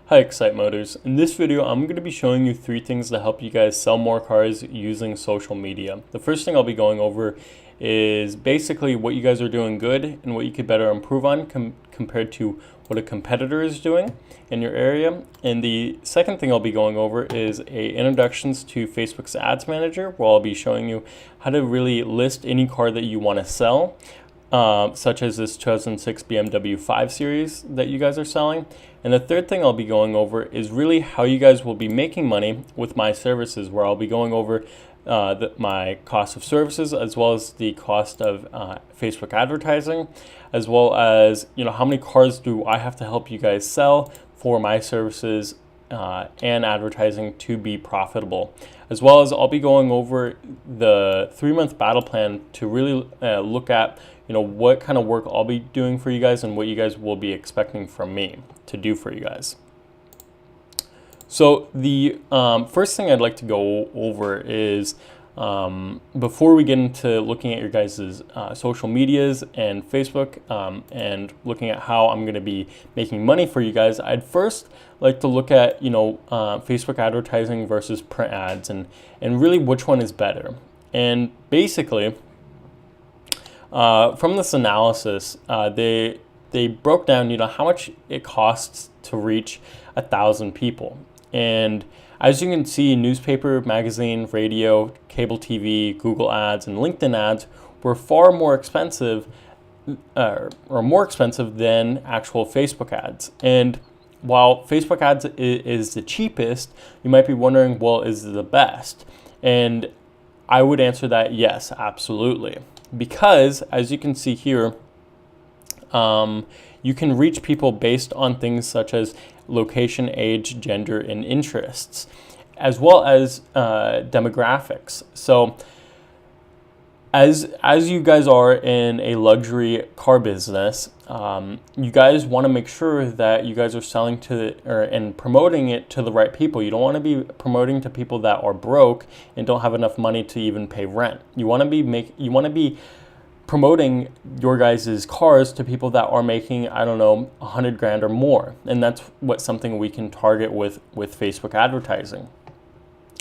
Hi XCITE Motors. In this video, I'm going to be showing you 3 things to help you guys sell more cars using social media. The first thing I'll be going over is basically what you guys are doing good and what you could better improve on compared to what a competitor is doing in your area. And the second thing I'll be going over is introductions to Facebook's Ads Manager, where I'll be showing you how to really list any car that you want to sell. Such as this 2006 BMW 5 Series that you guys are selling. And the third thing I'll be going over is really how you guys will be making money with my services, where I'll be going over my cost of services as well as the cost of Facebook advertising, as well as how many cars do I have to help you guys sell for my services and advertising to be profitable. As well as I'll be going over the 3-month battle plan to really look at what kind of work I'll be doing for you guys and what you guys will be expecting from me to do for you guys. So the first thing I'd like to go over is before we get into looking at your guys' social medias and Facebook and looking at how I'm going to be making money for you guys, I'd first like to look at Facebook advertising versus print ads and really which one is better. And basically, from this analysis, they broke down how much it costs to reach 1,000 people. And as you can see, newspaper, magazine, radio, cable TV, Google ads, and LinkedIn ads were far more expensive or more expensive than actual Facebook ads. And while Facebook ads is the cheapest, you might be wondering, well, is it the best? And I would answer that yes, absolutely. Because as you can see here, you can reach people based on things such as location, age, gender, and interests, as well as demographics. So as you guys are in a luxury car business, you guys want to make sure that you guys are selling and promoting it to the right people. You don't want to be promoting to people that are broke and don't have enough money to even pay rent. You want to be promoting your guys' cars to people that are making, I don't know, 100 grand or more. And that's something we can target with Facebook advertising,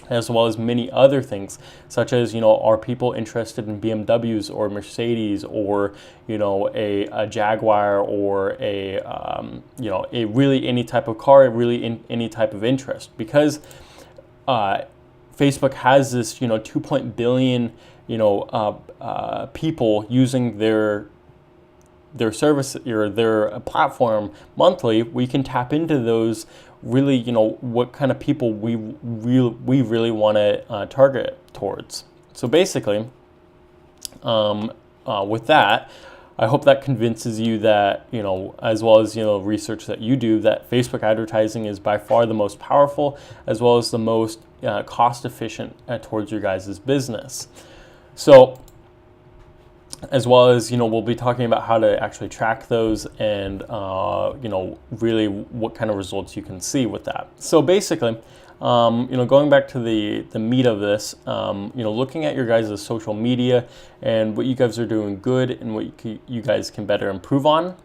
as well as many other things, such as, are people interested in BMWs or Mercedes or, a Jaguar or a really any type of car, really any type of interest. Because Facebook has this, 2 billion, people using their service or their platform monthly. We can tap into those really, what kind of people we really want to target towards. So basically, with that, I hope that convinces you that, as well as, research that you do, that Facebook advertising is by far the most powerful, as well as the most cost efficient towards your guys' business. So, as well as, we'll be talking about how to actually track those and, really what kind of results you can see with that. So basically, going back to the meat of this, looking at your guys' social media and what you guys are doing good and what you guys can better improve on.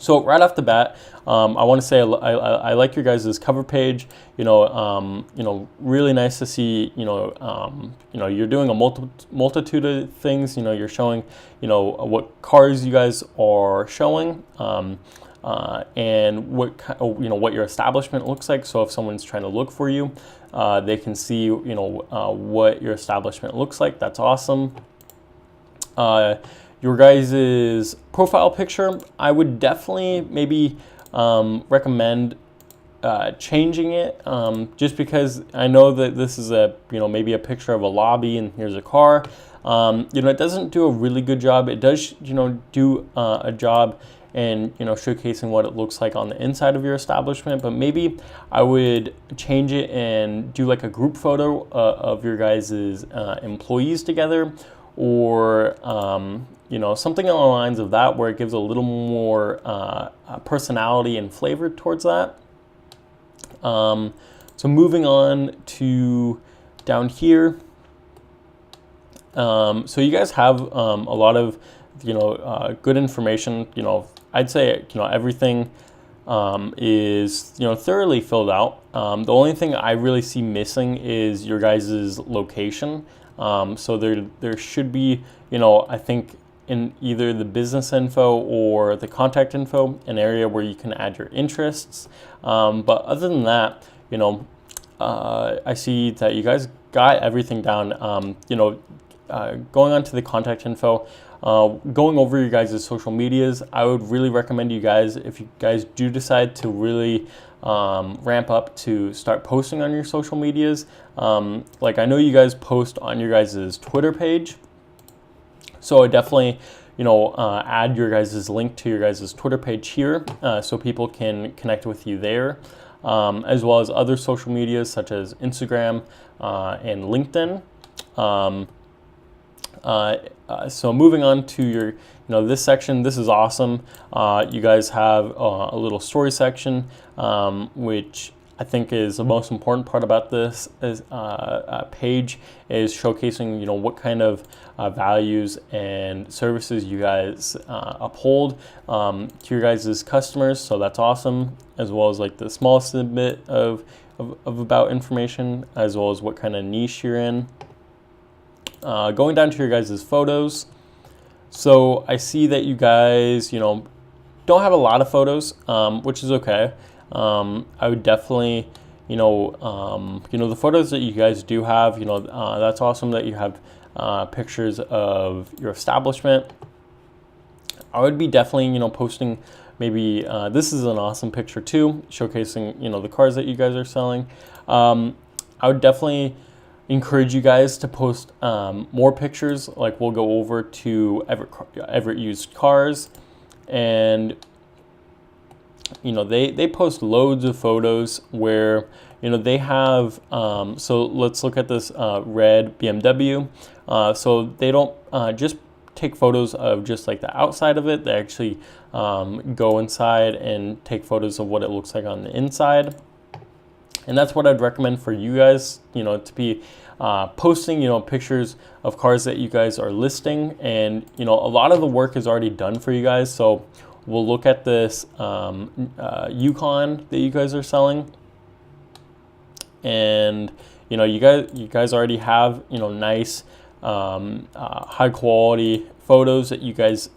So right off the bat, I want to say I like your guys' cover page. Really nice to see. You're doing a multitude of things. You're showing, what cars you guys are showing, and what your establishment looks like. So if someone's trying to look for you, they can see, what your establishment looks like. That's awesome. Your guys' profile picture, I would definitely maybe recommend changing it, just because I know that this is maybe a picture of a lobby and here's a car. It doesn't do a really good job. It does, do a job in, showcasing what it looks like on the inside of your establishment, but maybe I would change it and do like a group photo of your guys' employees together, or something along the lines of that, where it gives a little more personality and flavor towards that. So moving on to down here, so you guys have a lot of good information. I'd say everything is thoroughly filled out. The only thing I really see missing is your guys' location. So there should be, I think in either the business info or the contact info, an area where you can add your interests. But other than that, I see that you guys got everything down. Going on to the contact info, going over your guys' social medias, I would really recommend you guys, if you guys do decide to really ramp up to start posting on your social medias. Like I know you guys post on your guys' Twitter page, so I definitely add your guys' link to your guys' Twitter page here, so people can connect with you there, as well as other social medias such as Instagram and LinkedIn. So moving on to your, this section, this is awesome. You guys have a little story section, which I think is the most important part about this page, is showcasing, what kind of values and services you guys uphold to your guys' customers. So that's awesome, as well as like the small snippet of about information, as well as what kind of niche you're in. Going down to your guys' photos. So I see that you guys, don't have a lot of photos, which is okay. I would definitely, the photos that you guys do have, that's awesome that you have pictures of your establishment. I would be definitely, posting maybe, this is an awesome picture too, showcasing, the cars that you guys are selling. I would definitely encourage you guys to post more pictures. Like we'll go over to Everett Used Cars, and they post loads of photos where they have so let's look at this red BMW. So they don't just take photos of just like the outside of it. They actually go inside and take photos of what it looks like on the inside. And that's what I'd recommend for you guys, to be posting, pictures of cars that you guys are listing. And, a lot of the work is already done for you guys. So we'll look at this Yukon that you guys are selling. And, you guys already have, nice, high quality photos that you guys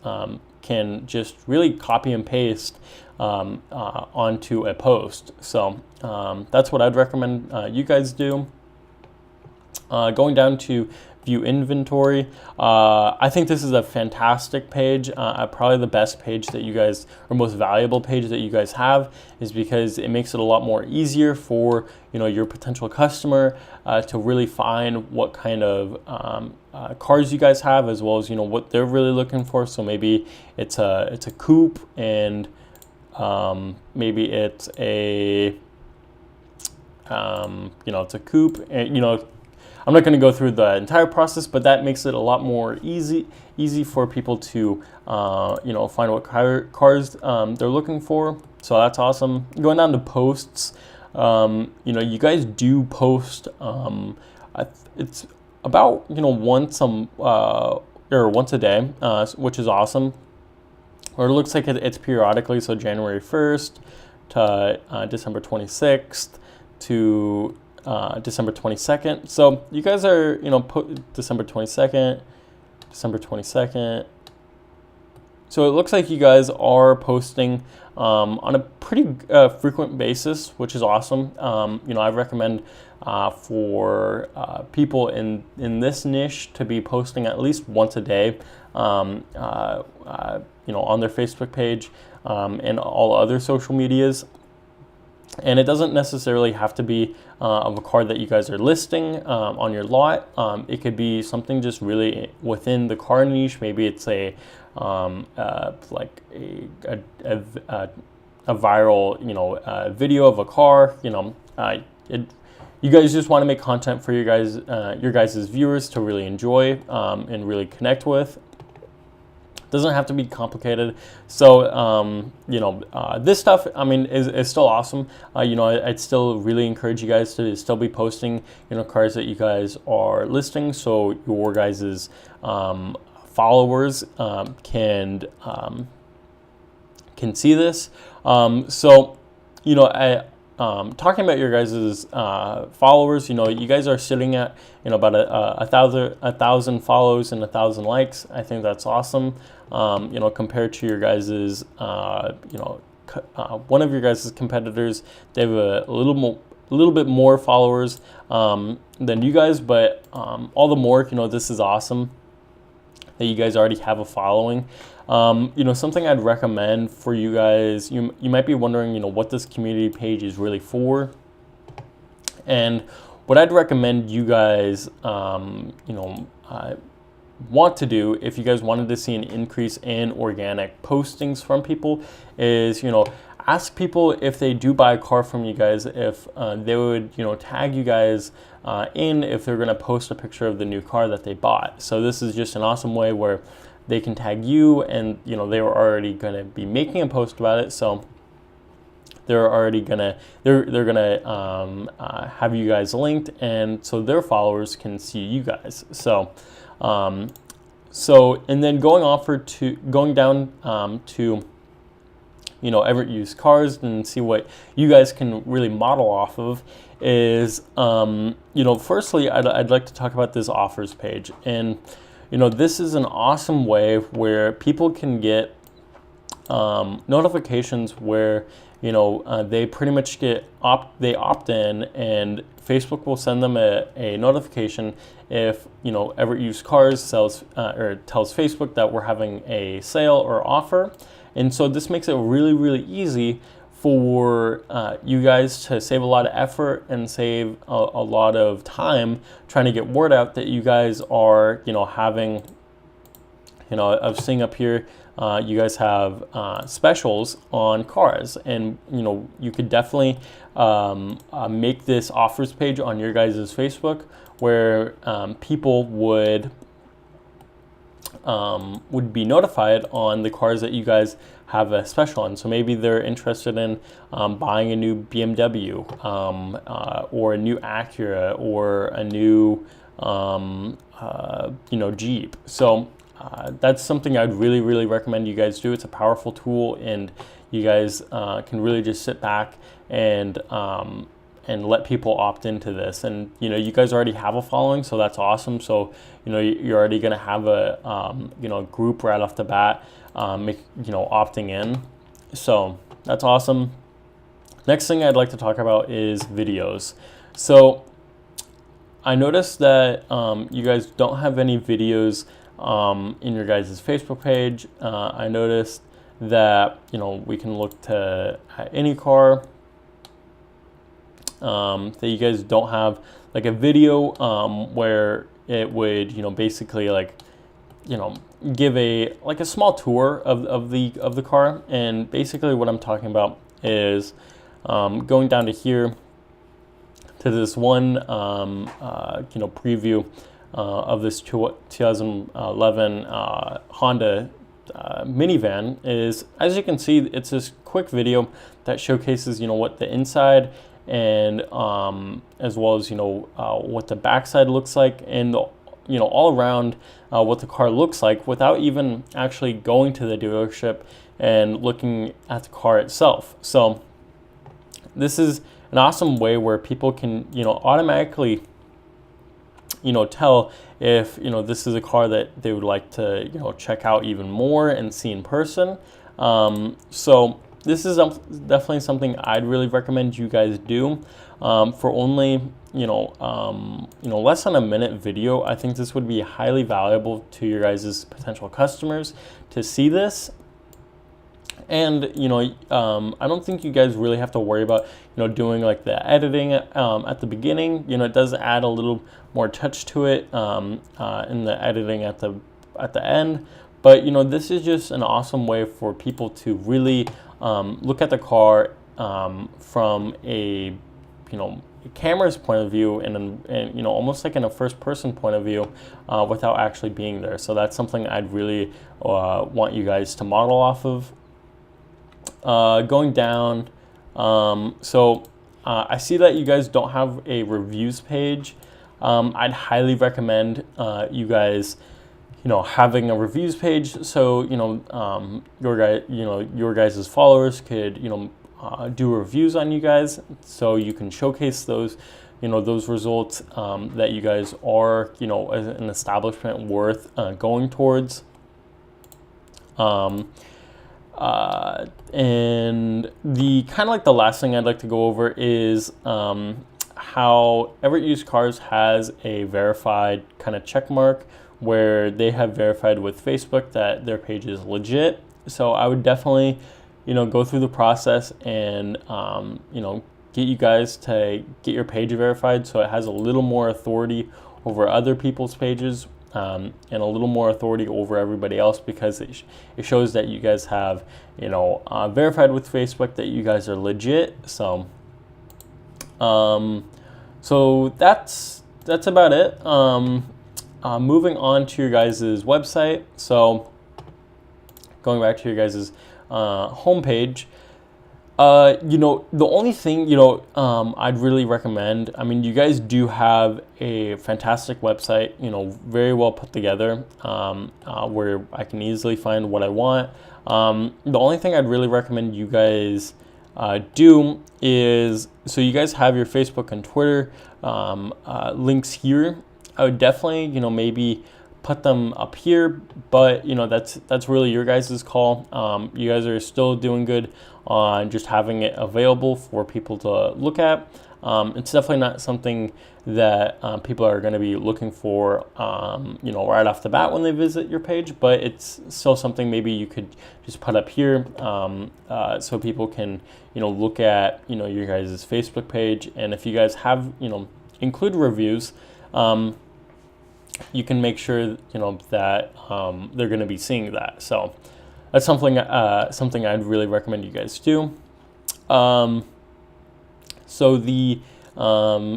can just really copy and paste onto a post. So that's what I'd recommend you guys do. Going down to view inventory, I think this is a fantastic page. Probably the best page that you guys, or most valuable page that you guys have, is because it makes it a lot more easier for your potential customer to really find what kind of cars you guys have, as well as what they're really looking for. So maybe it's a coupe, and maybe it's a it's a coupe, and I'm not going to go through the entire process, but that makes it a lot more easy for people to find what cars they're looking for. So that's awesome. Going down to posts, you guys do post. It's about once a day, which is awesome. Or it looks like it's periodically. So January 1st to December 26th to December 22nd. So you guys are, December 22nd. So it looks like you guys are posting on a pretty frequent basis, which is awesome. I recommend for people in this niche to be posting at least once a day, on their Facebook page and all other social medias. And it doesn't necessarily have to be of a car that you guys are listing on your lot. It could be something just really within the car niche. Maybe it's a viral video of a car. You guys just want to make content for your guys' viewers to really enjoy and really connect with. Doesn't have to be complicated. So, this stuff, is still awesome. I'd still really encourage you guys to still be posting, cars that you guys are listing, so your guys' followers can can see this. So, you know, talking about your guys' followers, you know, you guys are sitting at, you know, about a thousand follows and 1,000 likes. I think that's awesome. You know, compared to your guys', you know, one of your guys' competitors, they have a little bit more followers than you guys, but all the more, you know, this is awesome that you guys already have a following. You know, something I'd recommend for you guys, you might be wondering, you know, what this community page is really for. And what I'd recommend you guys, you know, want to do if you guys wanted to see an increase in organic postings from people is, you know, ask people if they do buy a car from you guys, if they would, you know, tag you guys in if they're going to post a picture of the new car that they bought. So this is just an awesome way where they can tag you, and you know, they were already going to be making a post about it, so they're already gonna they're gonna have you guys linked, and so their followers can see you guys. So and then going down to, you know, Everett Used Cars and see what you guys can really model off of is, you know, firstly, I'd like to talk about this offers page. And, you know, this is an awesome way where people can get notifications where, you know, they pretty much opt in, and Facebook will send them a notification if, you know, Everett Used Cars sells or tells Facebook that we're having a sale or offer. And so this makes it really, really easy for you guys to save a lot of effort and save a lot of time trying to get word out that you guys are, you know, having, you know, I was seeing up here, you guys have specials on cars, and you know, you could definitely make this offers page on your guys' Facebook where people would be notified on the cars that you guys have a special on. So maybe they're interested in buying a new BMW or a new Acura or a new you know, Jeep. So that's something I'd really, really recommend you guys do. It's a powerful tool, and you guys can really just sit back and let people opt into this. And you know, you guys already have a following, so that's awesome. So you know, you're already going to have a you know, group right off the bat, you know, opting in. So that's awesome. Next thing I'd like to talk about is videos. So I noticed that you guys don't have any videos in your guys' Facebook page. I noticed that, you know, we can look to any car that you guys don't have like a video where it would, you know, basically like, you know, give a small tour of the car. And basically what I'm talking about is going down to here to this one you know, preview of this 2011 Honda minivan. Is, as you can see, it's this quick video that showcases, you know, what the inside and as well as, you know, what the backside looks like, and you know, all around what the car looks like without even actually going to the dealership and looking at the car itself. So this is an awesome way where people can, you know, automatically, you know, tell if, you know, this is a car that they would like to, you know, check out even more and see in person. So this is definitely something I'd really recommend you guys do. For only, you know, less than a minute video, I think this would be highly valuable to your guys' potential customers to see this. And, you know, I don't think you guys really have to worry about, you know, doing like the editing at the beginning. You know, it does add a little more touch to it in the editing at the end. But, you know, this is just an awesome way for people to really look at the car from a, you know, camera's point of view, and you know, almost like in a first person point of view without actually being there. So that's something I'd really want you guys to model off of. Going down, so I see that you guys don't have a reviews page. I'd highly recommend you guys, having a reviews page, so your guys' followers could do reviews on you guys, so you can showcase those those results that you guys are as an establishment worth going towards. And the kind of like the last thing I'd like to go over is how Everett Used Cars has a verified kind of check mark where they have verified with Facebook that their page is legit. So I would definitely, go through the process and, get you guys to get your page verified so it has a little more authority over other people's pages and a little more authority over everybody else, because it shows that you guys have, verified with Facebook that you guys are legit. So, so that's about it. Moving on to your guys' website. So going back to your guys' homepage, the only thing, I'd really recommend, I mean, you guys do have a fantastic website, very well put together, where I can easily find what I want. The only thing I'd really recommend you guys do is, so you guys have your Facebook and Twitter links here. I would definitely, maybe put them up here, but that's really your guys' call. You guys are still doing good on just having it available for people to look at. It's definitely not something that people are going to be looking for, right off the bat when they visit your page, but it's still something maybe you could just put up here so people can, look at, your guys' Facebook page. And if you guys have, include reviews, you can make sure, that they're going to be seeing that. So that's something I'd really recommend you guys do. So the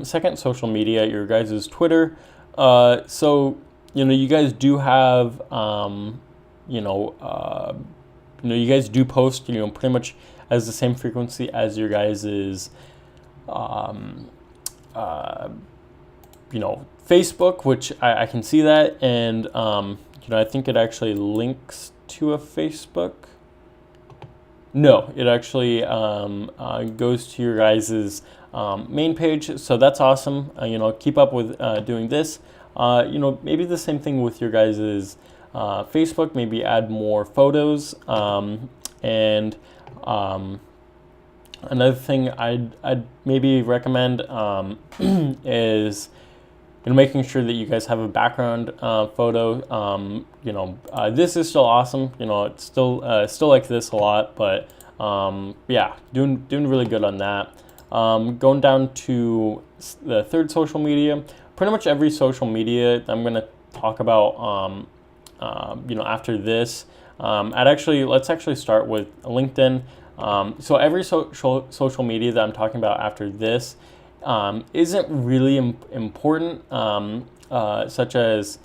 second social media, your guys' Twitter. So you guys do have you guys do post pretty much as the same frequency as your guys' Facebook, which I can see that, and I think it actually links to a Facebook. No, it actually goes to your guys' main page, so that's awesome. Keep up with doing this. Maybe the same thing with your guys' Facebook. Maybe add more photos, and another thing I'd maybe recommend is making sure that you guys have a background photo. This is still awesome. It's still like this a lot, but yeah, doing really good on that. Going down to the third social media, pretty much every social media I'm gonna talk about. After this, let's actually start with LinkedIn. So every social media that I'm talking about after this isn't really important, such as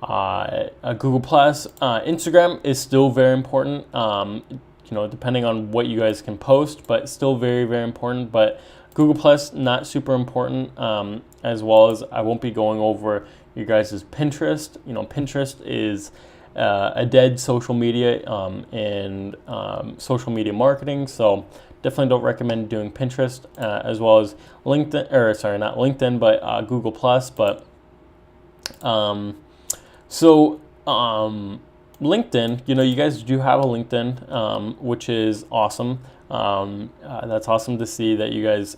Google Plus. Instagram is still very important, depending on what you guys can post, but still very, very important. But Google Plus, not super important, as well as I won't be going over you guys' Pinterest. Pinterest is a dead social media in social media marketing, so definitely don't recommend doing Pinterest, as well as LinkedIn, or sorry, not LinkedIn, but Google Plus. But LinkedIn, you guys do have a LinkedIn, which is awesome. That's awesome to see that you guys,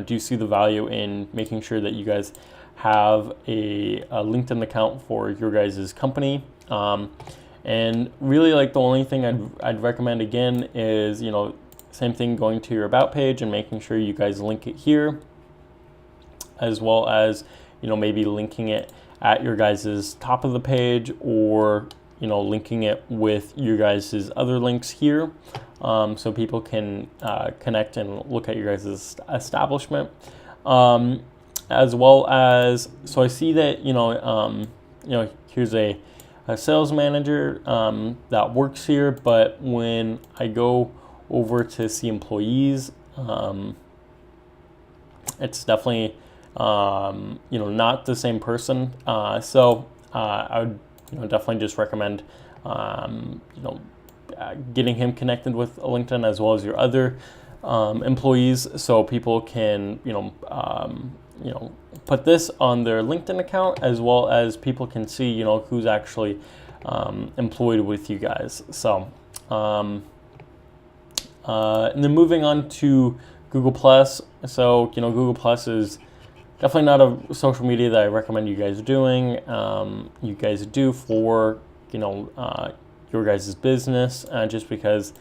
do see the value in making sure that you guys have a LinkedIn account for your guys' company. And really, like, the only thing I'd recommend again is, same thing, going to your about page and making sure you guys link it here, as well as, maybe linking it at your guys' top of the page, or, linking it with your guys' other links here, so people can connect and look at your guys' establishment. As well as, so I see that, here's a sales manager that works here, but when I go over to see employees, it's definitely not the same person. So I would definitely just recommend getting him connected with LinkedIn as well as your other employees, so people can put this on their LinkedIn account, as well as people can see who's actually employed with you guys. So and then moving on to Google Plus. So Google Plus is definitely not a social media that I recommend you guys doing. You guys do for your guys' business, just because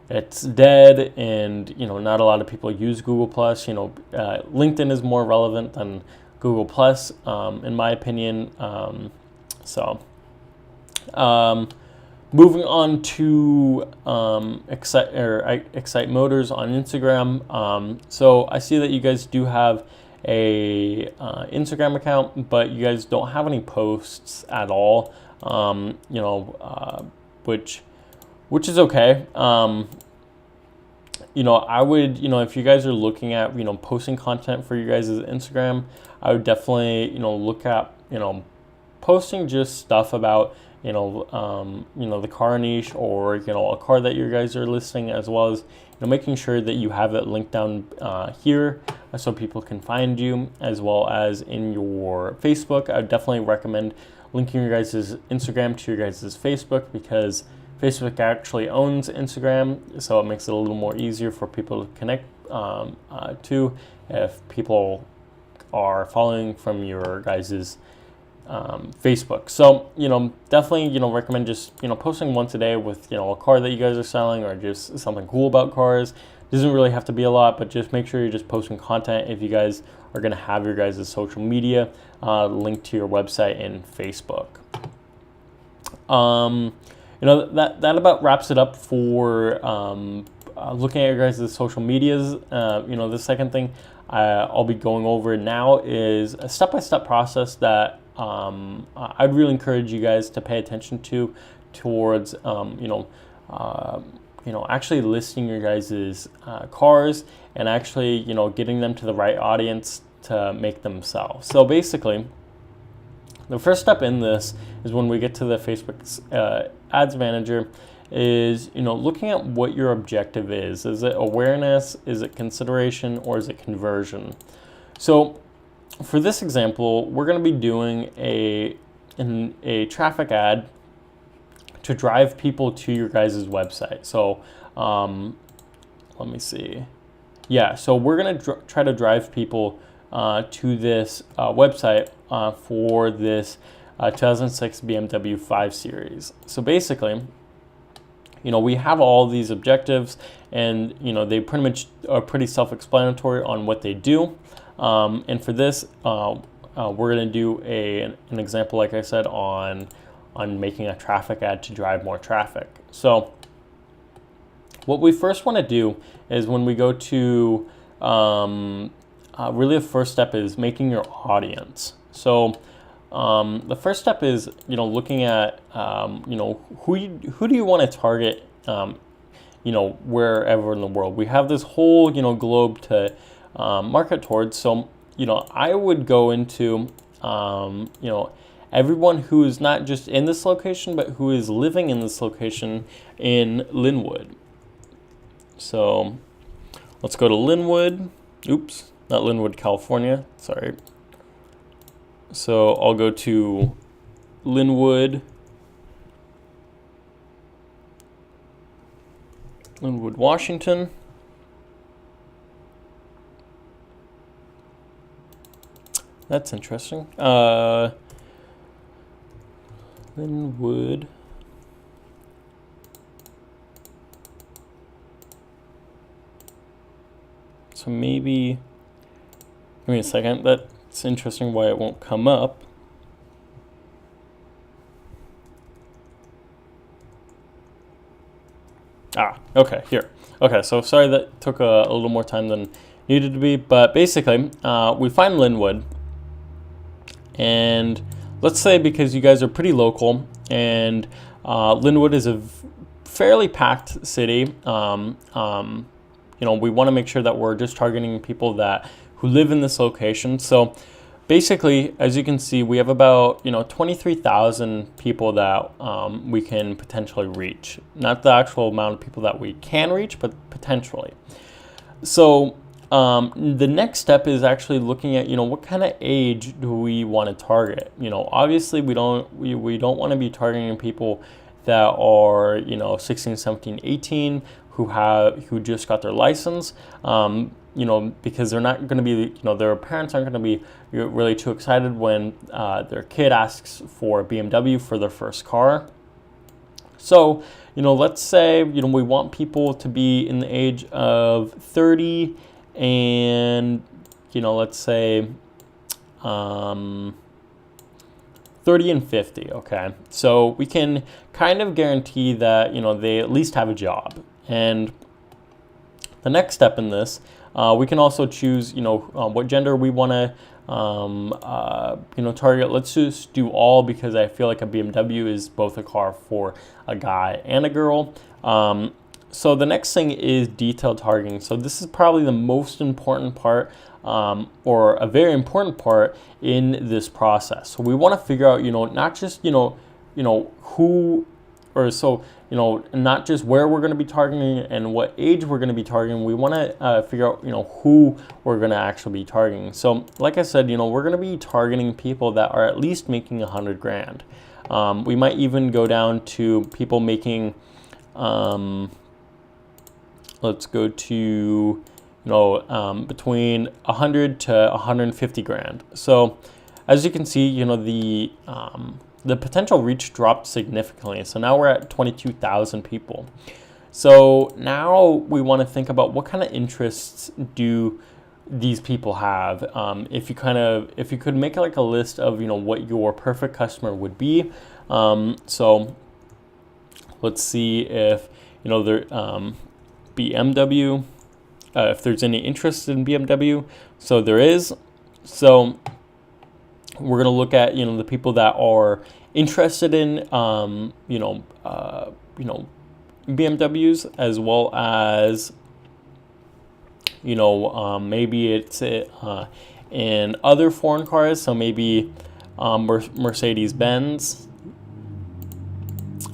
it's dead, and not a lot of people use Google Plus. LinkedIn is more relevant than Google Plus, in my opinion. Moving on to XCITE Motors on Instagram. So I see that you guys do have a Instagram account, but you guys don't have any posts at all. Which is okay. I would, if you guys are looking at, posting content for your guys' Instagram, I would definitely, look at, posting just stuff about, the car niche, or, a car that you guys are listing, as well as, making sure that you have it linked down here so people can find you, as well as in your Facebook. I would definitely recommend linking your guys' Instagram to your guys' Facebook, because Facebook actually owns Instagram, so it makes it a little more easier for people to connect to if people are following from your guys' Facebook. So, definitely, recommend just, posting once a day with, a car that you guys are selling, or just something cool about cars. Doesn't really have to be a lot, but just make sure you're just posting content if you guys are going to have your guys' social media linked to your website and Facebook. That about wraps it up for looking at your guys' social medias. The second thing I'll be going over now is a step-by-step process that I'd really encourage you guys to pay attention to towards actually listing your guys' cars, and actually getting them to the right audience to make them sell. So basically, the first step in this is when we get to the Facebook Ads Manager, is looking at what your objective is. Is it awareness? Is it consideration? Or is it conversion? So for this example, we're going to be doing a traffic ad to drive people to your guys' website. So let me see. Yeah, so we're going to try to drive people to this website for this 2006 BMW 5 Series. So basically, we have all these objectives, and they pretty much are pretty self-explanatory on what they do. And for this, we're going to do an example, like I said, on making a traffic ad to drive more traffic. So what we first want to do is, when we go to really the first step is making your audience. So the first step is looking at who do you want to target wherever in the world. We have this whole globe to market towards. So I would go into everyone who is not just in this location, but who is living in this location in Linwood. So let's go to Linwood. Oops, not Linwood, California. Sorry. So I'll go to Linwood, Washington. That's interesting. Linwood. So maybe, give me a second. That's interesting why it won't come up. Okay, here. Okay, so sorry that took a little more time than needed to be, but basically, we find Linwood, and let's say, because you guys are pretty local, and Linwood is a fairly packed city, we want to make sure that we're just targeting people who live in this location. So basically, as you can see, we have about 23,000 people that we can potentially reach. Not the actual amount of people that we can reach, but potentially. So the next step is actually looking at what kind of age do we want to target. Obviously we don't want to be targeting people that are 16, 17, 18 who just got their license. Because they're not going to be, their parents aren't going to be really too excited when their kid asks for a BMW for their first car. So, let's say, we want people to be in the age of 30 and, let's say 30 and 50, okay? So we can kind of guarantee that, they at least have a job. And the next step in this, we can also choose, what gender we want to, target. Let's just do all, because I feel like a BMW is both a car for a guy and a girl. So the next thing is detailed targeting. So this is probably the most important part, or a very important part in this process. So we want to figure out, not just, who, or so, not just where we're going to be targeting and what age we're going to be targeting. We want to figure out, who we're going to actually be targeting. So like I said, we're going to be targeting people that are at least making 100 grand. We might even go down to people making, let's go to, between 100 to 150 grand. So as you can see, the potential reach dropped significantly. So now we're at 22,000 people. So now we want to think about what kind of interests do these people have. If you could make like a list of, what your perfect customer would be. So let's see if, there, BMW, if there's any interest in BMW. So there is. So we're going to look at, the people that are interested in, BMWs, as well as, maybe it's in other foreign cars. So maybe Mercedes-Benz,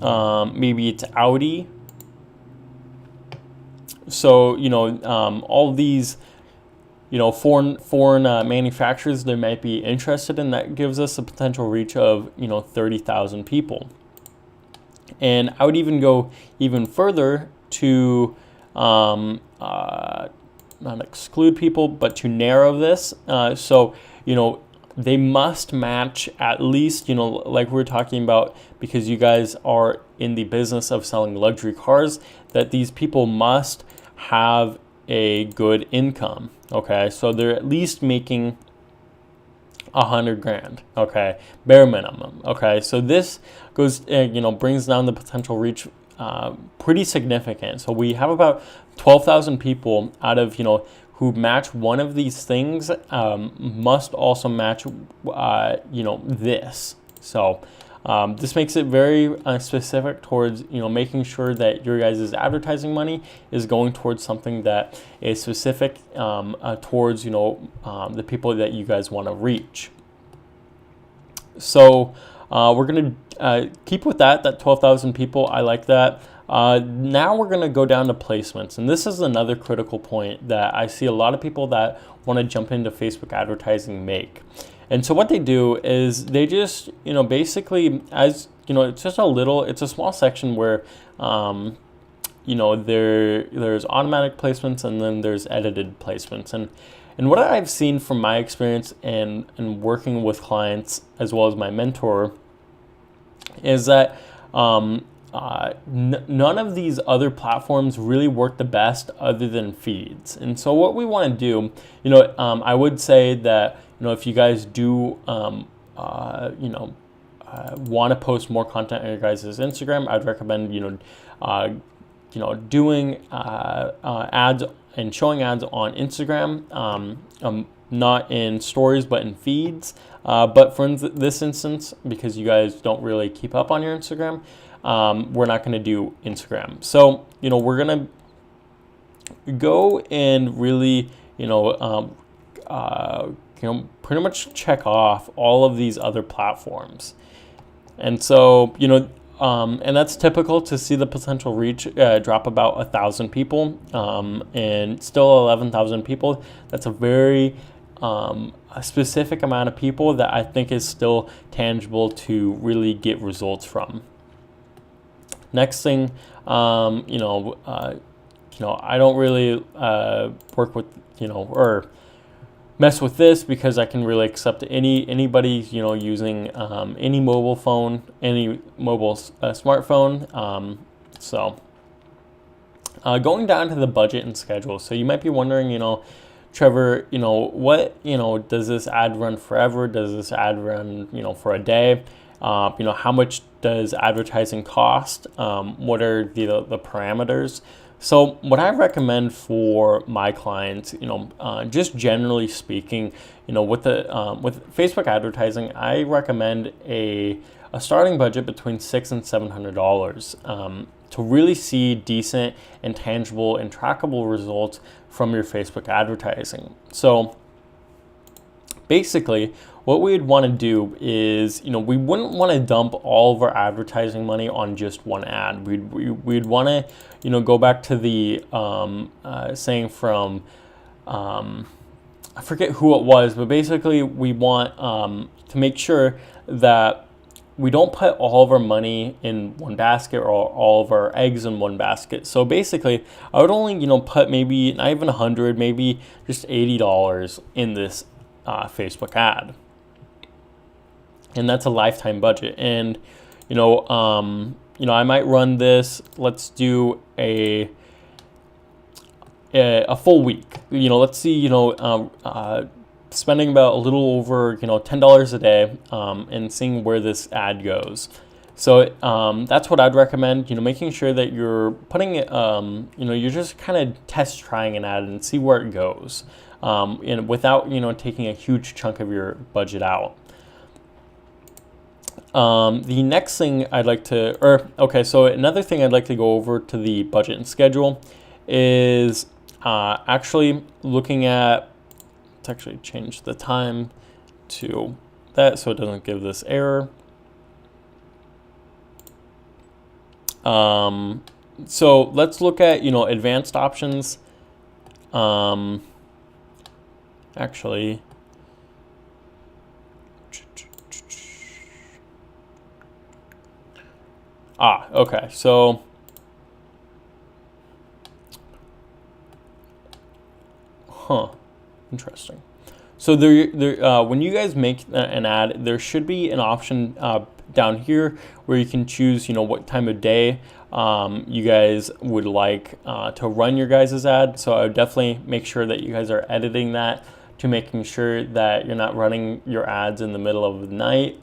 maybe it's Audi. So, all these, foreign manufacturers they might be interested in, that gives us a potential reach of, 30,000 people. And I would even go even further to not exclude people, but to narrow this. So, they must match at least, like we were talking about, because you guys are in the business of selling luxury cars, that these people must have a good income. Okay, so they're at least making 100 grand. Okay, bare minimum. Okay, so this goes, brings down the potential reach pretty significant. So we have about 12,000 people out of, who match one of these things, must also match, this. So this makes it very specific towards, making sure that your guys' advertising money is going towards something that is specific towards, the people that you guys want to reach. So we're going to keep with that 12,000 people. I like that. Now we're going to go down to placements. And this is another critical point that I see a lot of people that want to jump into Facebook advertising make. And so what they do is they just, basically, as it's just it's a small section where, there's automatic placements and then there's edited placements. And what I've seen from my experience and working with clients as well as my mentor is that none of these other platforms really work the best other than feeds. And so what we want to do, I would say that, if you guys do, want to post more content on your guys' Instagram, I'd recommend, doing ads and showing ads on Instagram, not in stories, but in feeds. But for this instance, because you guys don't really keep up on your Instagram, we're not going to do Instagram. So, we're going to go and really, pretty much check off all of these other platforms. And so, and that's typical to see the potential reach drop about 1,000 people, and still 11,000 people. That's a very a specific amount of people that I think is still tangible to really get results from. Next thing, I don't really work with, or mess with this, because I can really accept anybody, using any mobile phone, any mobile smartphone. Going down to the budget and schedule. So you might be wondering, Trevor, what, does this ad run forever? Does this ad run, for a day? How much does advertising cost? What are the parameters? So what I recommend for my clients, just generally speaking, with Facebook advertising, I recommend a starting budget between $600 and $700 to really see decent and tangible and trackable results from your Facebook advertising. So basically, what we'd want to do is, we wouldn't want to dump all of our advertising money on just one ad. We'd want to, go back to the saying from, I forget who it was, but basically we want to make sure that we don't put all of our money in one basket or all of our eggs in one basket. So basically, I would only, put maybe not even $100, maybe just $80 in this Facebook ad. And that's a lifetime budget. And, I might run this, let's do a full week. Let's see, spending about a little over, $10 a day, and seeing where this ad goes. So that's what I'd recommend, making sure that you're putting it, you're just kind of test trying an ad and see where it goes, and without, taking a huge chunk of your budget out. The next thing I'd like to, so another thing I'd like to go over to the budget and schedule is actually looking at, let's actually change the time to that so it doesn't give this error. So let's look at, advanced options. Actually, okay, so interesting. So when you guys make an ad, there should be an option down here where you can choose, what time of day you guys would like to run your guys' ad. So I would definitely make sure that you guys are editing that to making sure that you're not running your ads in the middle of the night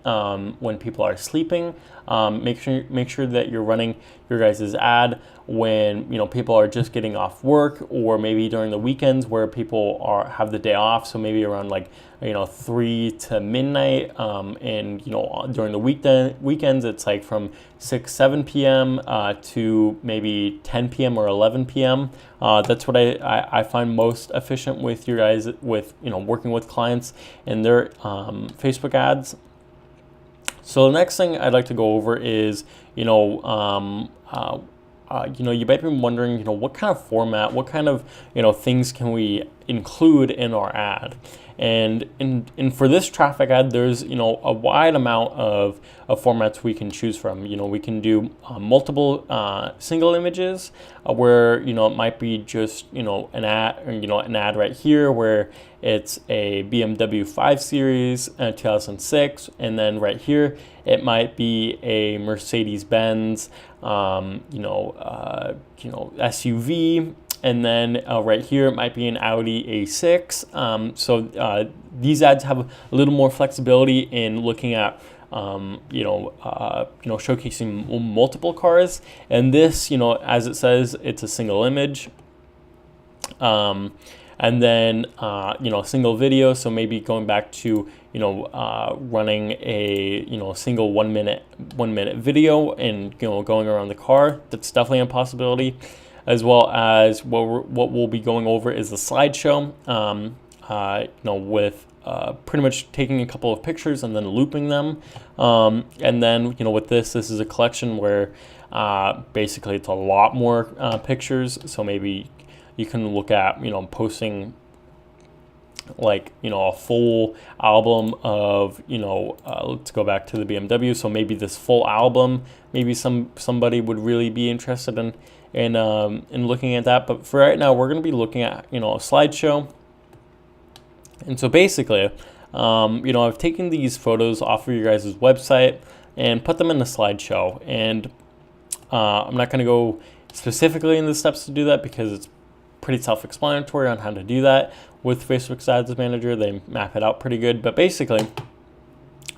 when people are sleeping. Make sure that you're running your guys' ad when people are just getting off work, or maybe during the weekends where people have the day off. So maybe around 3 to midnight, and during the weekends it's like from 6-7 p.m. To maybe 10 p.m. or 11 p.m. That's what I find most efficient with your guys, with working with clients and their Facebook ads. So the next thing I'd like to go over is you might be wondering what kind of format, what kind of things can we include in our ad. And for this traffic ad, there's a wide amount of formats we can choose from. We can do multiple single images, where it might be just an ad right here where it's a BMW 5 Series 2006, and then right here it might be a Mercedes-Benz SUV. And then right here it might be an Audi A6. So these ads have a little more flexibility in looking at showcasing multiple cars. And this, as it says, it's a single image. And then single video. So maybe going back to running a single 1 minute video and going around the car. That's definitely a possibility. As well as what we'll be going over is the slideshow. with pretty much taking a couple of pictures and then looping them. And then, with this is a collection where basically it's a lot more pictures. So maybe you can look at, posting like, a full album of, let's go back to the BMW. So maybe this full album, maybe somebody would really be interested in looking at that. But for right now, we're going to be looking at, a slideshow. And so basically, I've taken these photos off of your guys' website and put them in the slideshow. And I'm not going to go specifically in the steps to do that because it's pretty self-explanatory on how to do that with Facebook Ads Manager. They map it out pretty good. But basically,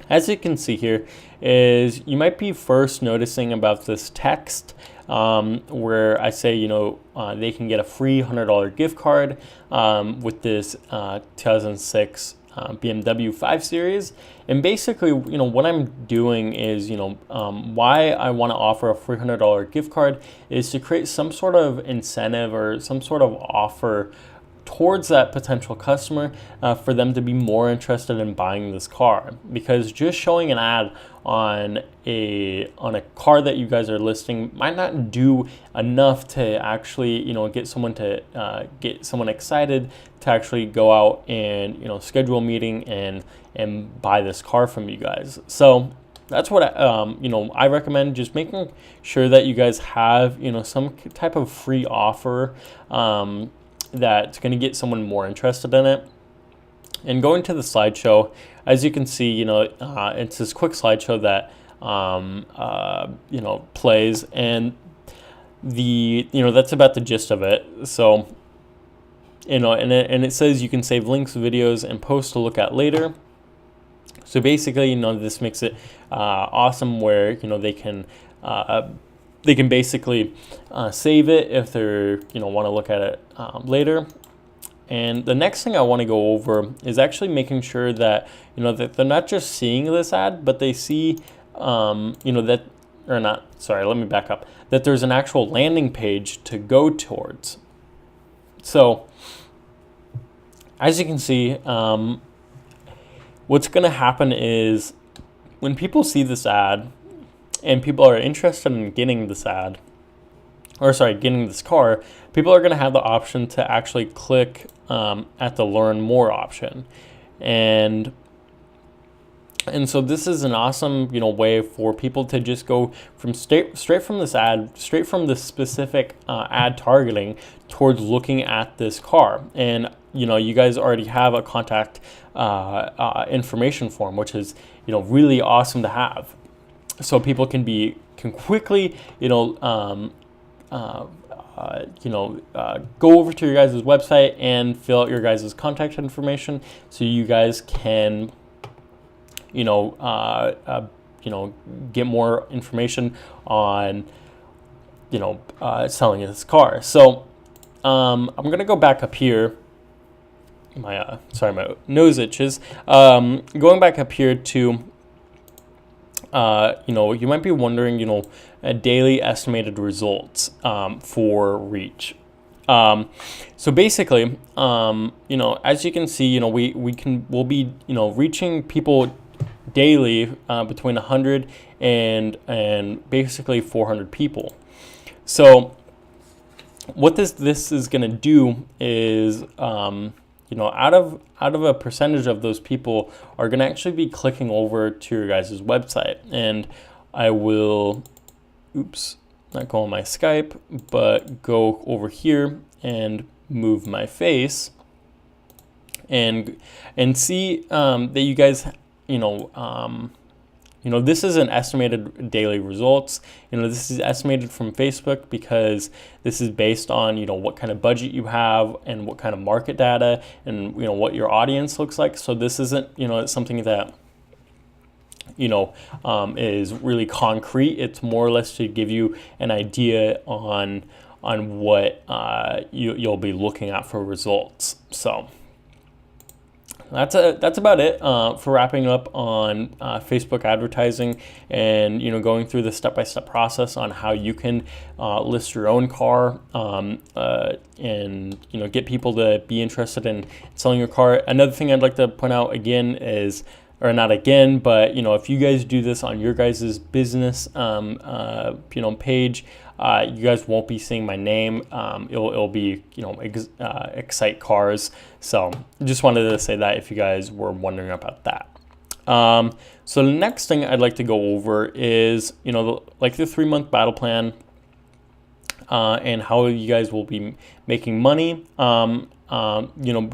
as you can see here, is you might be first noticing about this text where I say, they can get a free $100 gift card with this 2006 BMW 5 Series. And basically, what I'm doing is, why I want to offer a free $100 gift card is to create some sort of incentive or some sort of offer towards that potential customer for them to be more interested in buying this car. Because just showing an ad on a car that you guys are listing might not do enough to actually get someone excited to actually go out and schedule a meeting and buy this car from you guys. So that's what I recommend, just making sure that you guys have some type of free offer that's going to get someone more interested in it. And going to the slideshow, as you can see, it's this quick slideshow that plays, and that's about the gist of it. So and it says you can save links, videos, and posts to look at later. So basically, this makes it awesome where they can basically save it if they're want to look at it later. And the next thing I want to go over is actually making sure that that they're not just seeing this ad, but they see that, or not, sorry, let me back up, that there's an actual landing page to go towards. So as you can see, what's going to happen is when people see this ad and people are interested in getting this ad, getting this car, people are going to have the option to actually click at the Learn More option. And so this is an awesome, way for people to just go from straight from this ad, straight from the specific ad targeting towards looking at this car. And you guys already have a contact information form, which is really awesome to have. So people can quickly go over to your guys' website and fill out your guys' contact information, so you guys can get more information on selling this car. So I'm gonna go back up here. My nose itches. Going back up here to you might be wondering, daily estimated results for reach. So basically, as you can see, we'll be reaching people daily between 100 and basically 400 people. So what this is going to do is out of a percentage of those people are going to actually be clicking over to your guys' website. And I will, not go on my Skype, but go over here and move my face and see that you guys, this is an estimated daily results. This is estimated from Facebook because this is based on, what kind of budget you have and what kind of market data and, what your audience looks like. So this isn't, it's something that, is really concrete. It's more or less to give you an idea on what you'll be looking at for results. So that's about it for wrapping up on Facebook advertising, and going through the step-by-step process on how you can list your own car, and get people to be interested in selling your car. Another thing I'd like to point out again is, or not again, but if you guys do this on your guys' business page, you guys won't be seeing my name. It'll be XCITE Cars. So just wanted to say that if you guys were wondering about that. So the next thing I'd like to go over is the 3-month battle plan, and how you guys will be making money.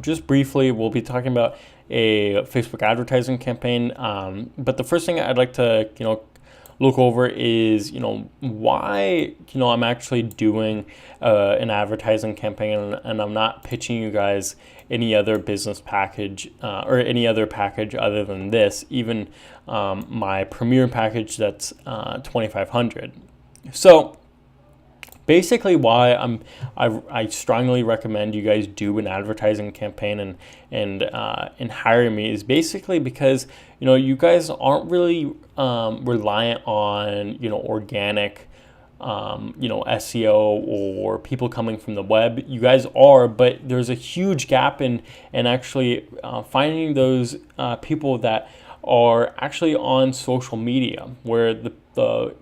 Just briefly, we'll be talking about a Facebook advertising campaign. But the first thing I'd like to look over is why I'm actually doing an advertising campaign, and I'm not pitching you guys any other business package or any other package other than this, even my premier package that's $2,500. So basically why I strongly recommend you guys do an advertising campaign and hire me is basically because you guys aren't really reliant on organic SEO or people coming from the web. You guys are, but there's a huge gap in actually finding those people that are actually on social media, where the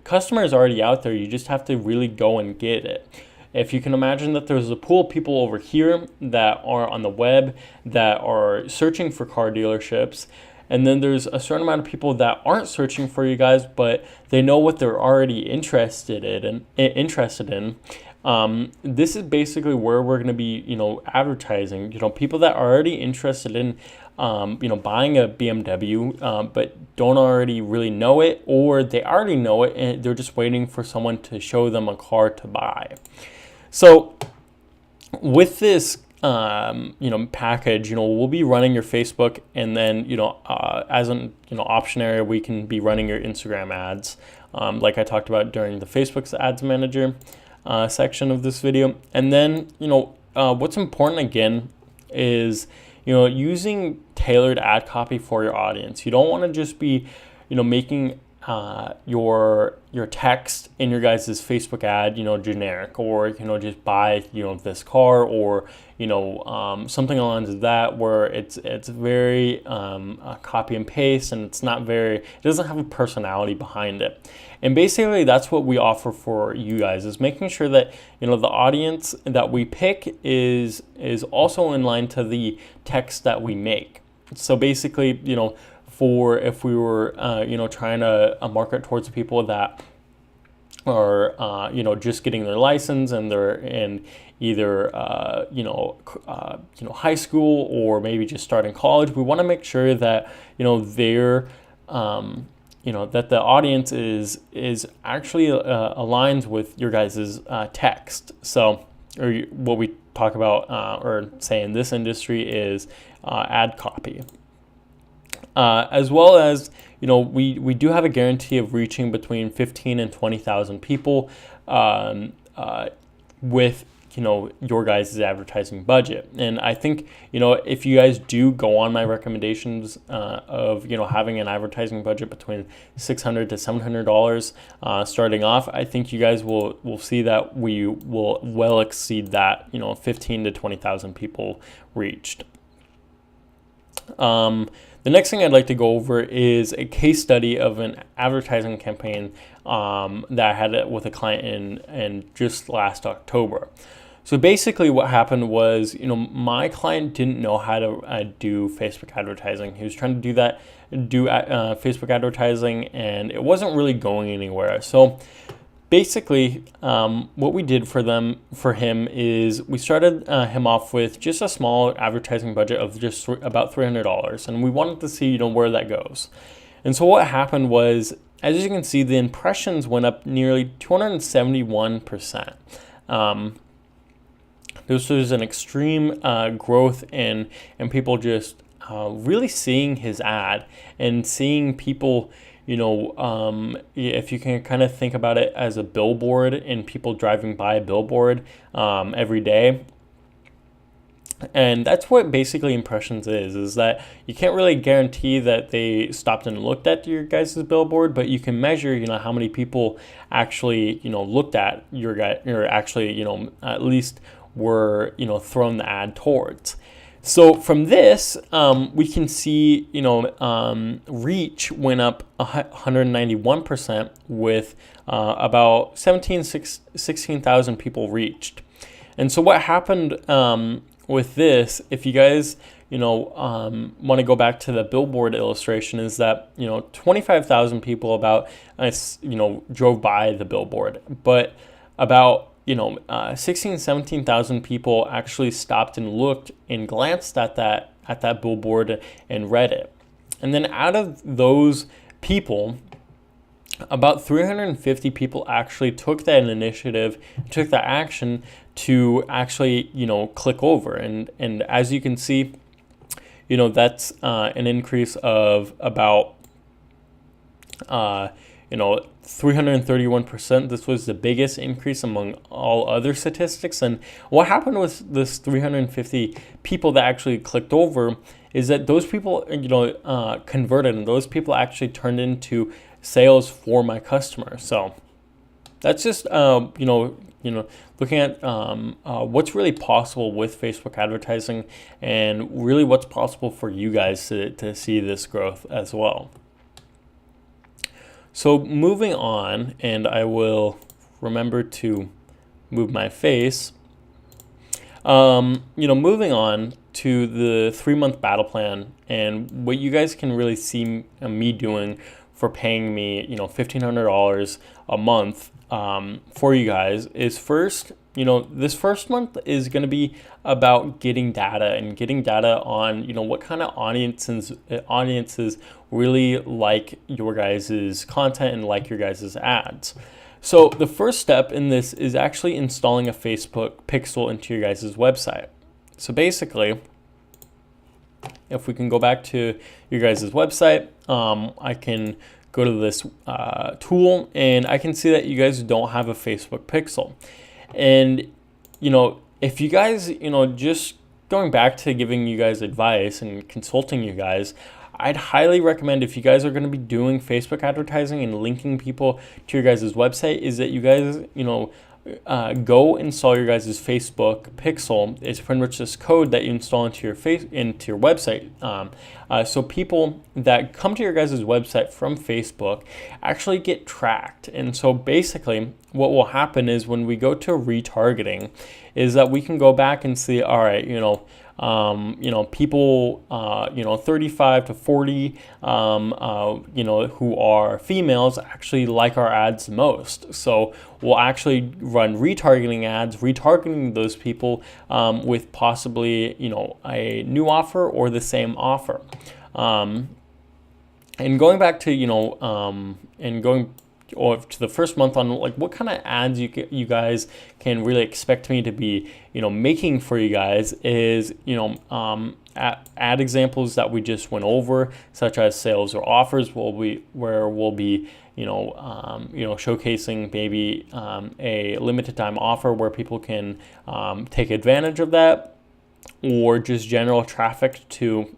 customer is already out there. You just have to really go and get it. If you can imagine that there's a pool of people over here that are on the web that are searching for car dealerships, and then there's a certain amount of people that aren't searching for you guys, but they know what they're already interested in. This is basically where we're going to be, advertising. People that are already interested in, buying a BMW, but don't already really know it, or they already know it and they're just waiting for someone to show them a car to buy. So with this package, we'll be running your Facebook, and then as an option area, we can be running your Instagram ads, like I talked about during the Facebook's ads manager section of this video. And then what's important again is using tailored ad copy for your audience. You don't want to just be making your text in your guys' Facebook ad, generic, or, just buy, this car, or, something along to that, where it's very copy and paste, and it doesn't have a personality behind it. And basically that's what we offer for you guys, is making sure that, the audience that we pick is also in line to the text that we make. So basically, for if we were, trying to market towards people that are, just getting their license and they're in either, high school, or maybe just starting college, we want to make sure that, they're, that the audience is actually aligns with your guys' text. So, or what we talk about, or say in this industry, is ad copy. As well as, we do have a guarantee of reaching between 15 and 20,000 people with, your guys' advertising budget. And I think, if you guys do go on my recommendations of, having an advertising budget between $600 to $700 starting off, I think you guys will see that we will well exceed that, 15 to 20,000 people reached. The next thing I'd like to go over is a case study of an advertising campaign that I had with a client in just last October. So basically what happened was, my client didn't know how to do Facebook advertising. He was trying to do Facebook advertising, and it wasn't really going anywhere. So basically, what we did for him is we started him off with just a small advertising budget of just about $300, and we wanted to see where that goes. And so what happened was, as you can see, the impressions went up nearly 271%. This was an extreme growth in people just really seeing his ad and seeing people. If you can kind of think about it as a billboard and people driving by a billboard every day, And that's what basically impressions is that you can't really guarantee that they stopped and looked at your guys' billboard, but you can measure, how many people actually, looked at your guy, or actually, at least were, thrown the ad towards. So from this, we can see, reach went up 191% with about 16,000 people reached. And so what happened with this, if you guys, want to go back to the billboard illustration, is that, 25,000 people about, drove by the billboard, but about 17,000 people actually stopped and looked and glanced at that billboard and read it. And then out of those people, about 350 people actually took that initiative, took that action to actually, click over. And as you can see, that's an increase of about, 331%. This was the biggest increase among all other statistics. And what happened with this 350 people that actually clicked over is that those people, converted, and those people actually turned into sales for my customer. So that's just, looking at what's really possible with Facebook advertising, and really what's possible for you guys to see this growth as well. So moving on, and I will remember to move my face. Moving on to the 3-month battle plan, and what you guys can really see me doing for paying me, $1,500 a month for you guys is first, this first month is going to be about getting data on, what kind of audiences really like your guys' content and like your guys' ads. So the first step in this is actually installing a Facebook pixel into your guys' website. So basically, if we can go back to your guys' website, I can go to this tool, and I can see that you guys don't have a Facebook pixel. And, if you guys, just going back to giving you guys advice and consulting you guys, I'd highly recommend, if you guys are going to be doing Facebook advertising and linking people to your guys' website, is that you guys, go install your guys' Facebook pixel. It's pretty much this code that you install into your website. So people that come to your guys' website from Facebook actually get tracked. And so basically what will happen is when we go to retargeting is that we can go back and see, all right, people, 35 to 40, who are females actually like our ads most. So we'll actually run retargeting ads, retargeting those people with possibly, a new offer or the same offer. And going back to, to the first month on like what kind of ads you guys can really expect me to be making for you guys is ad examples that we just went over, such as sales or offers, where we'll be showcasing maybe a limited time offer where people can take advantage of that, or just general traffic to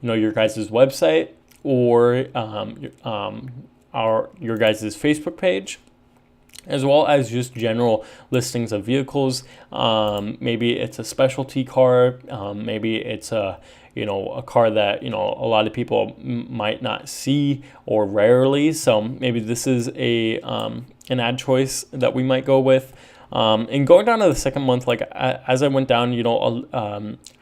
your guys' website, or your guys' Facebook page, as well as just general listings of vehicles. Maybe it's a specialty car, maybe it's a car that a lot of people might not see or rarely. So maybe this is an ad choice that we might go with. And going down to the second month, like as I went down,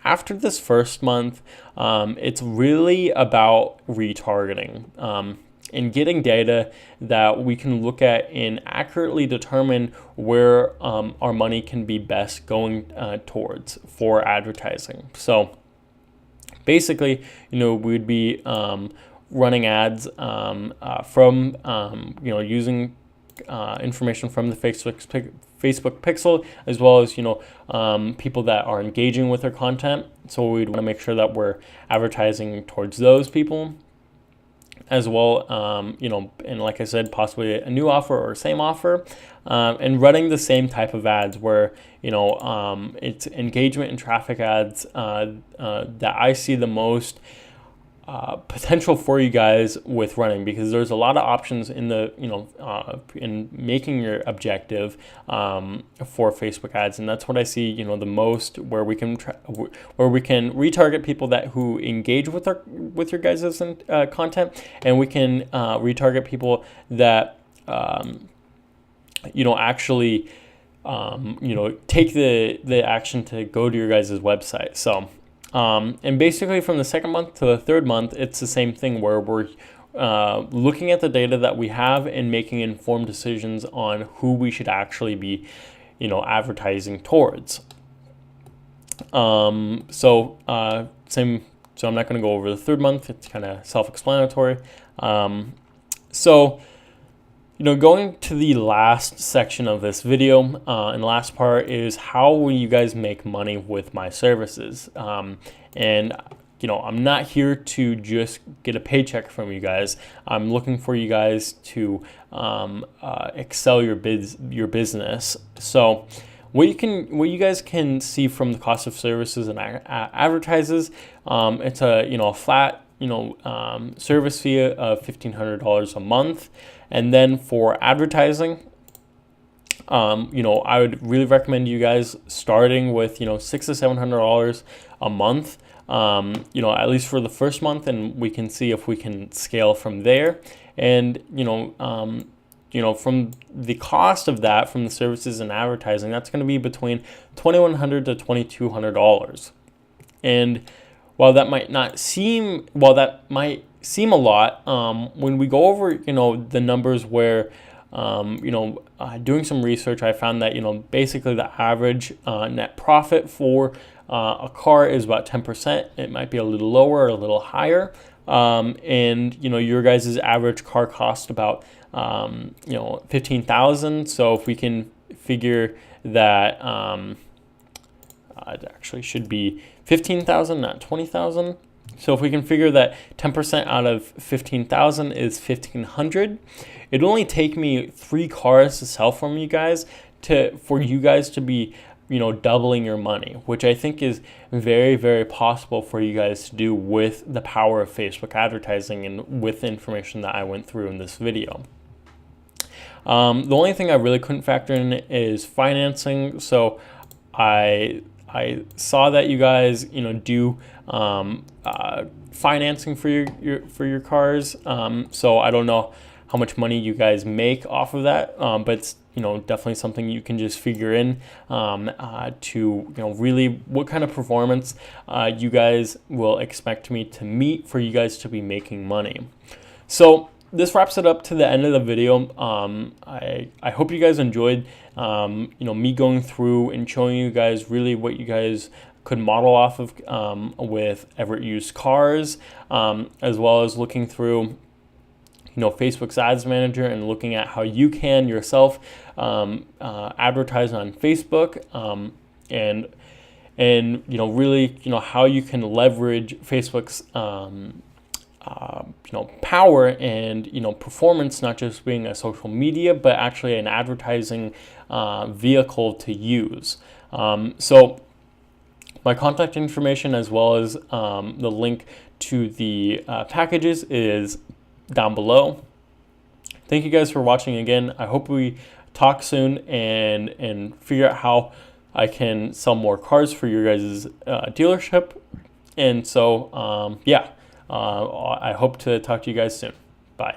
after this first month, it's really about retargeting. And getting data that we can look at and accurately determine where our money can be best going towards for advertising. So basically, we'd be running ads from using information from the Facebook pixel, as well as people that are engaging with our content. So we'd want to make sure that we're advertising towards those people. as well, you know, and like I said, possibly a new offer or same offer, and running the same type of ads where, you know, it's engagement and traffic ads that I see the most potential for you guys with running, because there's a lot of options in the, you know, in making your objective for Facebook ads, and that's what I see, you know, the most, where we can retarget people that who engage with your guys' content, and we can retarget people that you know, actually you know, take the action to go to your guys' website. So and basically from the second month to the third month, it's the same thing, where we're looking at the data that we have and making informed decisions on who we should actually be, you know, advertising towards. So so I'm not going to go over the third month. It's kind of self-explanatory. So, you know, going to the last section of this video and last part is how will you guys make money with my services? And, you know, I'm not here to just get a paycheck from you guys. I'm looking for you guys to excel your business. So what you guys can see from the cost of services and advertisers, it's a, you know, a flat, you know, service fee of $1,500 a month. And then for advertising, you know, I would really recommend you guys starting with, you know, $600 to $700 a month, you know, at least for the first month, and we can see if we can scale from there. And, you know, from the cost of that, from the services and advertising, that's going to be between $2,100 to $2,200. And while that might seem a lot, when we go over, you know, the numbers where, you know, doing some research, I found that, you know, basically the average net profit for a car is about 10%. It might be a little lower or a little higher. And, you know, your guys' average car cost about, you know, $15,000. So if we can figure that, it actually should be 15,000, not 20,000. So if we can figure that 10% out of 15,000 is 1,500, it'd only take me 3 cars to sell from you guys for you guys to be, you know, doubling your money, which I think is very, very possible for you guys to do with the power of Facebook advertising and with the information that I went through in this video. The only thing I really couldn't factor in is financing. So I saw that you guys, you know, do financing for your cars. So I don't know how much money you guys make off of that, but it's, you know, definitely something you can just figure in to, you know, really what kind of performance you guys will expect me to meet for you guys to be making money. So this wraps it up to the end of the video. I hope you guys enjoyed, you know, me going through and showing you guys really what you guys could model off of with Everett Used Cars, as well as looking through, you know, Facebook's Ads Manager and looking at how you can yourself advertise on Facebook, and you know, really, you know, how you can leverage Facebook's you know, power and, you know, performance, not just being a social media, but actually an advertising vehicle to use. So my contact information, as well as the link to the packages, is down below. Thank you guys for watching again. I hope we talk soon and figure out how I can sell more cars for your guys' dealership. And so, yeah. I hope to talk to you guys soon. Bye.